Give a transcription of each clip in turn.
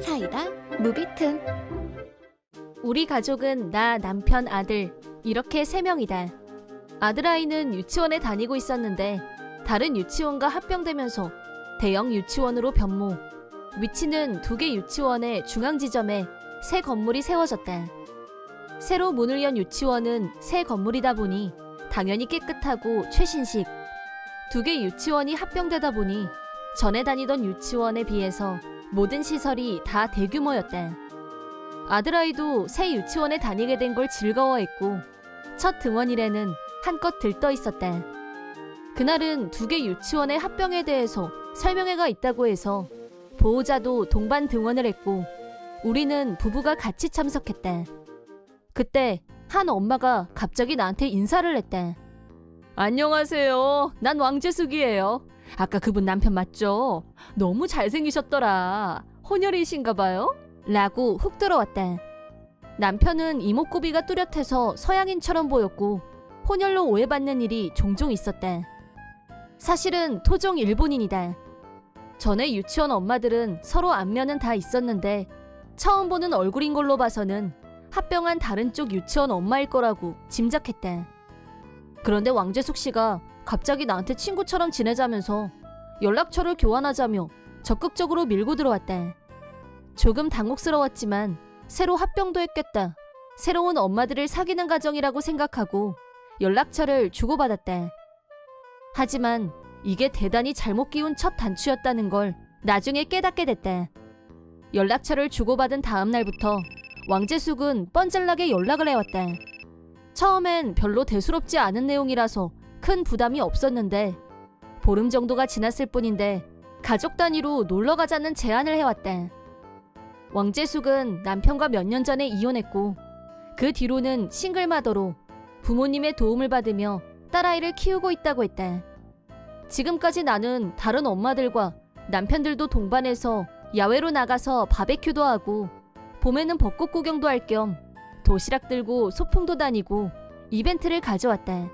사이다 무비튼. 우리 가족은 나, 남편, 아들 이렇게 3명이다. 아들아이는 유치원에 다니고 있었는데 다른 유치원과 합병되면서 대형 유치원으로 변모. 위치는 2개 유치원의 중앙 지점에 새 건물이 세워졌다. 새로 문을 연 유치원은 새 건물이다 보니 당연히 깨끗하고 최신식. 2개 유치원이 합병되다 보니 전에 다니던 유치원에 비해서 모든 시설이 다 대규모였다. 아들아이도 새 유치원에 다니게 된 걸 즐거워했고 첫 등원일에는 한껏 들떠 있었다. 그날은 2개 유치원의 합병에 대해서 설명회가 있다고 해서 보호자도 동반 등원을 했고 우리는 부부가 같이 참석했다. 그때 한 엄마가 갑자기 나한테 인사를 했다. 안녕하세요. 난 왕재숙이에요. 아까 그분 남편 맞죠? 너무 잘생기셨더라. 혼혈이신가 봐요? 라고 훅 들어왔다. 남편은 이목구비가 뚜렷해서 서양인처럼 보였고 혼혈로 오해받는 일이 종종 있었다. 사실은 토종 일본인이다. 전에 유치원 엄마들은 서로 안면은 다 있었는데 처음 보는 얼굴인 걸로 봐서는 합병한 다른 쪽 유치원 엄마일 거라고 짐작했다. 그런데 왕재숙 씨가 갑자기 나한테 친구처럼 지내자면서 연락처를 교환하자며 적극적으로 밀고 들어왔다. 조금 당혹스러웠지만 새로 합병도 했겠다. 새로운 엄마들을 사귀는 가정이라고 생각하고 연락처를 주고받았다. 하지만 이게 대단히 잘못 끼운 첫 단추였다는 걸 나중에 깨닫게 됐다. 연락처를 주고받은 다음 날부터 왕재숙은 뻔질나게 연락을 해왔다. 처음엔 별로 대수롭지 않은 내용이라서 큰 부담이 없었는데 보름 정도가 지났을 뿐인데 가족 단위로 놀러 가자는 제안을 해왔다. 왕재숙은 남편과 몇 년 전에 이혼했고 그 뒤로는 싱글마더로 부모님의 도움을 받으며 딸아이를 키우고 있다고 했다. 지금까지 나는 다른 엄마들과 남편들도 동반해서 야외로 나가서 바베큐도 하고 봄에는 벚꽃 구경도 할 겸 도시락 들고 소풍도 다니고 이벤트를 가져왔다.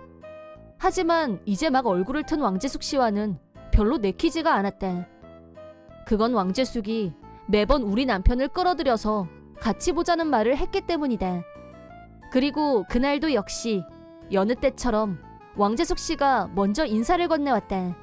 하지만 이제 막 얼굴을 튼 왕재숙 씨와는 별로 내키지가 않았다. 그건 왕재숙이 매번 우리 남편을 끌어들여서 같이 보자는 말을 했기 때문이다. 그리고 그날도 역시 여느 때처럼 왕재숙 씨가 먼저 인사를 건네왔다.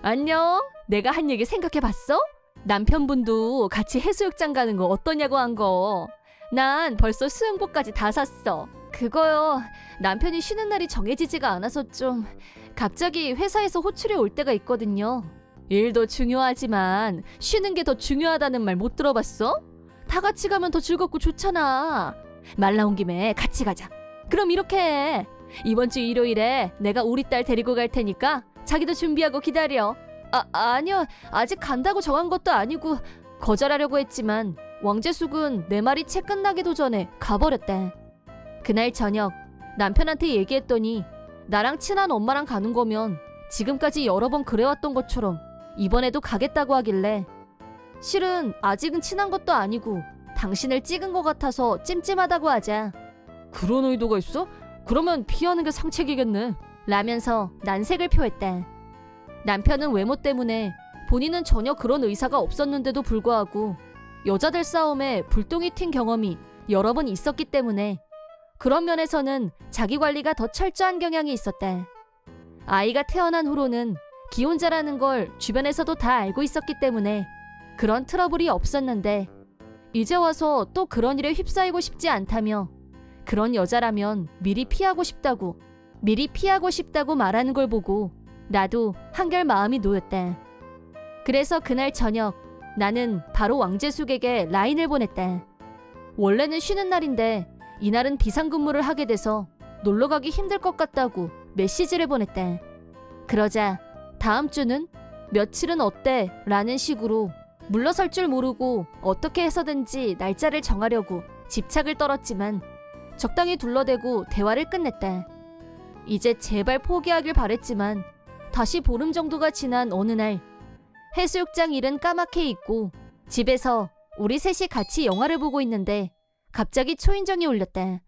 안녕, 내가 한 얘기 생각해봤어? 남편분도 같이 해수욕장 가는 거 어떠냐고 한 거. 난 벌써 수영복까지 다 샀어. 그거요, 남편이 쉬는 날이 정해지지가 않아서 좀 갑자기 회사에서 호출이 올 때가 있거든요. 일도 중요하지만 쉬는 게 더 중요하다는 말 못 들어봤어? 다 같이 가면 더 즐겁고 좋잖아. 말 나온 김에 같이 가자. 그럼 이렇게 해. 이번 주 일요일에 내가 우리 딸 데리고 갈 테니까 자기도 준비하고 기다려. 아니요. 아직 간다고 정한 것도 아니고 거절하려고 했지만 왕재숙은 내 말이 채 끝나기도 전에 가버렸다. 그날 저녁 남편한테 얘기했더니 나랑 친한 엄마랑 가는 거면 지금까지 여러 번 그래왔던 것처럼 이번에도 가겠다고 하길래 실은 아직은 친한 것도 아니고 당신을 찍은 것 같아서 찜찜하다고 하자. 그런 의도가 있어? 그러면 피하는 게 상책이겠네. 라면서 난색을 표했다. 남편은 외모 때문에 본인은 전혀 그런 의사가 없었는데도 불구하고 여자들 싸움에 불똥이 튄 경험이 여러 번 있었기 때문에 그런 면에서는 자기 관리가 더 철저한 경향이 있었다. 아이가 태어난 후로는 기혼자라는 걸 주변에서도 다 알고 있었기 때문에 그런 트러블이 없었는데 이제 와서 또 그런 일에 휩싸이고 싶지 않다며 그런 여자라면 미리 피하고 싶다고 말하는 걸 보고 나도 한결 마음이 놓였다. 그래서 그날 저녁 나는 바로 왕재숙에게 라인을 보냈다. 원래는 쉬는 날인데 이날은 비상근무를 하게 돼서 놀러가기 힘들 것 같다고 메시지를 보냈다. 그러자 다음 주는 며칠은 어때? 라는 식으로 물러설 줄 모르고 어떻게 해서든지 날짜를 정하려고 집착을 떨었지만 적당히 둘러대고 대화를 끝냈다. 이제 제발 포기하길 바랬지만 다시 보름 정도가 지난 어느 날 해수욕장 일은 까맣게 잊고 집에서 우리 셋이 같이 영화를 보고 있는데 갑자기 초인종이 울렸다.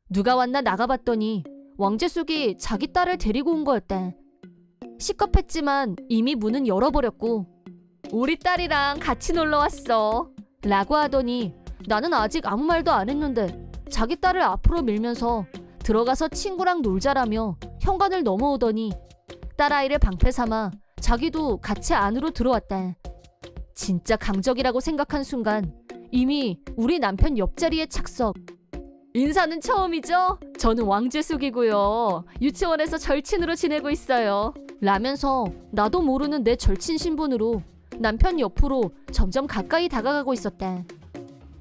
누가 왔나 나가봤더니 왕재숙이 자기 딸을 데리고 온 거였다. 시겁했지만 이미 문은 열어버렸고 우리 딸이랑 같이 놀러 왔어. 라고 하더니 나는 아직 아무 말도 안 했는데 자기 딸을 앞으로 밀면서 들어가서 친구랑 놀자라며 현관을 넘어오더니 딸아이를 방패 삼아 자기도 같이 안으로 들어왔다. 진짜 강적이라고 생각한 순간 이미 우리 남편 옆자리에 착석. 인사는 처음이죠? 저는 왕재숙이고요. 유치원에서 절친으로 지내고 있어요. 라면서 나도 모르는 내 절친 신분으로 남편 옆으로 점점 가까이 다가가고 있었다.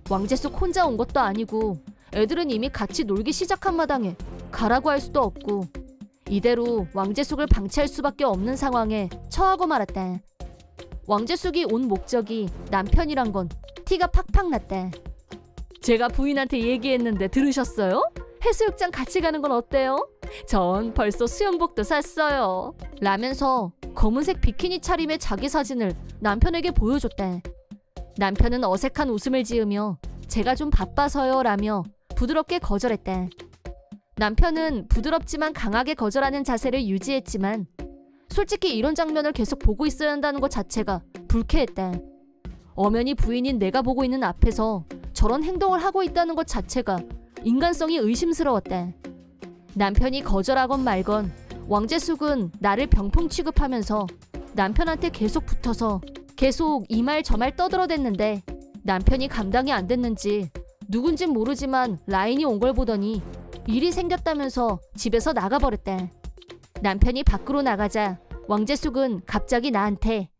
왕재숙 혼자 온 것도 아니고 애들은 이미 같이 놀기 시작한 마당에 가라고 할 수도 없고 이대로 왕재숙을 방치할 수밖에 없는 상황에 처하고 말았다. 왕재숙이 온 목적이 남편이란 건 티가 팍팍 났다. 제가 부인한테 얘기했는데 들으셨어요? 해수욕장 같이 가는 건 어때요? 전 벌써 수영복도 샀어요. 라면서 검은색 비키니 차림의 자기 사진을 남편에게 보여줬다. 남편은 어색한 웃음을 지으며 제가 좀 바빠서요 라며 부드럽게 거절했다. 남편은 부드럽지만 강하게 거절하는 자세를 유지했지만 솔직히 이런 장면을 계속 보고 있어야 한다는 것 자체가 불쾌했다. 엄연히 부인인 내가 보고 있는 앞에서 저런 행동을 하고 있다는 것 자체가 인간성이 의심스러웠다. 남편이 거절하건 말건 왕재숙은 나를 병풍 취급하면서 남편한테 계속 붙어서 계속 이 말 저 말 떠들어댔는데 남편이 감당이 안 됐는지 누군진 모르지만 라인이 온 걸 보더니 일이 생겼다면서 집에서 나가버렸다. 남편이 밖으로 나가자 왕재숙은 갑자기 나한테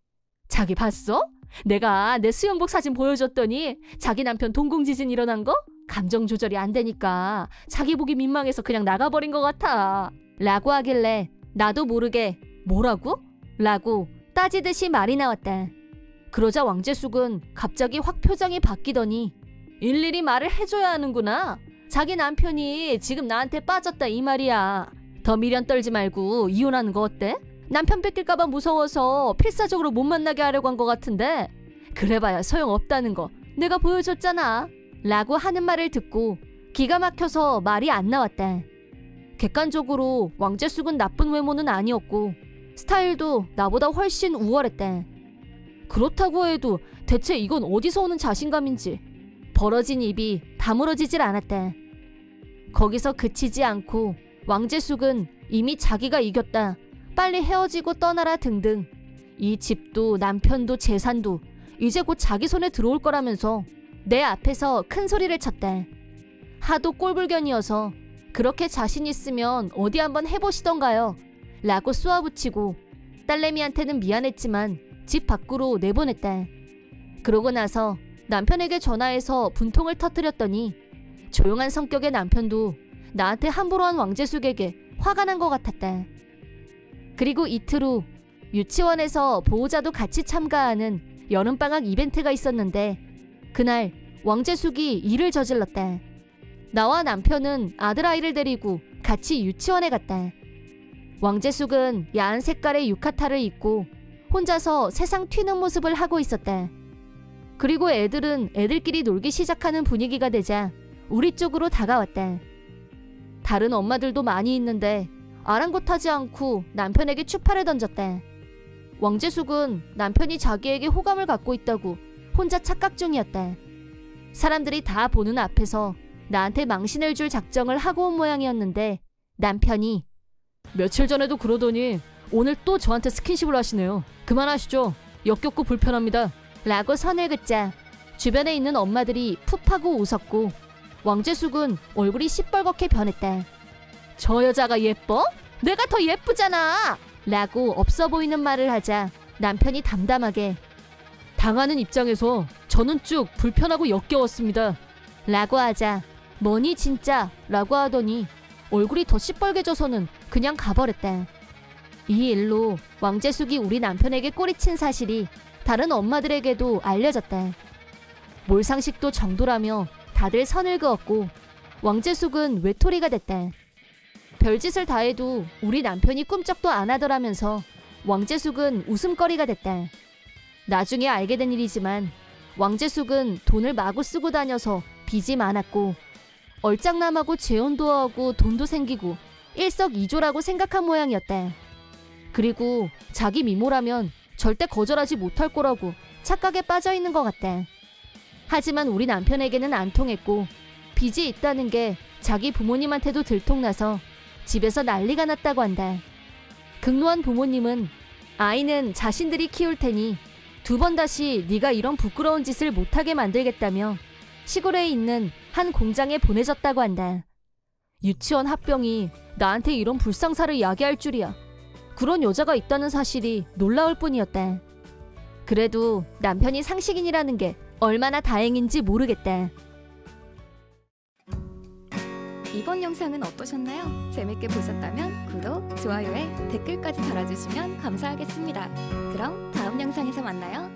자기 봤어? 내가 내 수영복 사진 보여줬더니 자기 남편 동공지진 일어난 거? 감정 조절이 안 되니까 자기 보기 민망해서 그냥 나가버린 것 같아 라고 하길래 나도 모르게 뭐라고? 라고 따지듯이 말이 나왔다. 그러자 왕재숙은 갑자기 확 표정이 바뀌더니 일일이 말을 해줘야 하는구나. 자기 남편이 지금 나한테 빠졌다 이 말이야. 더 미련 떨지 말고 이혼하는 거 어때? 남편 뺏길까봐 무서워서 필사적으로 못 만나게 하려고 한 것 같은데 그래봐야 소용없다는 거 내가 보여줬잖아 라고 하는 말을 듣고 기가 막혀서 말이 안 나왔다. 객관적으로 왕재숙은 나쁜 외모는 아니었고 스타일도 나보다 훨씬 우월했다. 그렇다고 해도 대체 이건 어디서 오는 자신감인지 벌어진 입이 다물어지질 않았다. 거기서 그치지 않고 왕재숙은 이미 자기가 이겼다. 빨리 헤어지고 떠나라 등등 이 집도 남편도 재산도 이제 곧 자기 손에 들어올 거라면서 내 앞에서 큰 소리를 쳤다. 하도 꼴불견이어서 그렇게 자신 있으면 어디 한번 해보시던가요 라고 쏘아붙이고 딸내미한테는 미안했지만 집 밖으로 내보냈다. 그러고 나서 남편에게 전화해서 분통을 터뜨렸더니 조용한 성격의 남편도 나한테 함부로 한 왕재숙에게 화가 난 것 같았다. 그리고 이틀 후 유치원에서 보호자도 같이 참가하는 여름방학 이벤트가 있었는데 그날 왕재숙이 일을 저질렀다. 나와 남편은 아들아이를 데리고 같이 유치원에 갔다. 왕재숙은 야한 색깔의 유카타를 입고 혼자서 세상 튀는 모습을 하고 있었다. 그리고 애들은 애들끼리 놀기 시작하는 분위기가 되자 우리 쪽으로 다가왔다. 다른 엄마들도 많이 있는데 아랑곳하지 않고 남편에게 추파를 던졌다. 왕재숙은 남편이 자기에게 호감을 갖고 있다고 혼자 착각 중이었다. 사람들이 다 보는 앞에서 나한테 망신을 줄 작정을 하고 온 모양이었는데 남편이 며칠 전에도 그러더니 오늘 또 저한테 스킨십을 하시네요. 그만하시죠. 역겹고 불편합니다. 라고 선을 긋자 주변에 있는 엄마들이 푹 하고 웃었고 왕재숙은 얼굴이 시뻘겋게 변했다. 저 여자가 예뻐? 내가 더 예쁘잖아! 라고 없어 보이는 말을 하자 남편이 담담하게 당하는 입장에서 저는 쭉 불편하고 역겨웠습니다. 라고 하자 뭐니 진짜? 라고 하더니 얼굴이 더 시뻘개져서는 그냥 가버렸다. 이 일로 왕재숙이 우리 남편에게 꼬리친 사실이 다른 엄마들에게도 알려졌다. 몰상식도 정도라며 다들 선을 그었고 왕재숙은 외톨이가 됐다. 별짓을 다 해도 우리 남편이 꿈쩍도 안 하더라면서 왕재숙은 웃음거리가 됐다. 나중에 알게 된 일이지만 왕재숙은 돈을 마구 쓰고 다녀서 빚이 많았고 얼짱남하고 재혼도 하고 돈도 생기고 일석이조라고 생각한 모양이었다. 그리고 자기 미모라면 절대 거절하지 못할 거라고 착각에 빠져 있는 것 같다. 하지만 우리 남편에게는 안 통했고 빚이 있다는 게 자기 부모님한테도 들통나서 집에서 난리가 났다고 한다. 극노한 부모님은 아이는 자신들이 키울 테니 두 번 다시 네가 이런 부끄러운 짓을 못하게 만들겠다며 시골에 있는 한 공장에 보내졌다고 한다. 유치원 합병이 나한테 이런 불상사를 야기할 줄이야. 그런 여자가 있다는 사실이 놀라울 뿐이었다. 그래도 남편이 상식인이라는 게 얼마나 다행인지 모르겠다. 이번 영상은 어떠셨나요? 재밌게 보셨다면 구독, 좋아요에 댓글까지 달아주시면 감사하겠습니다. 그럼 다음 영상에서 만나요.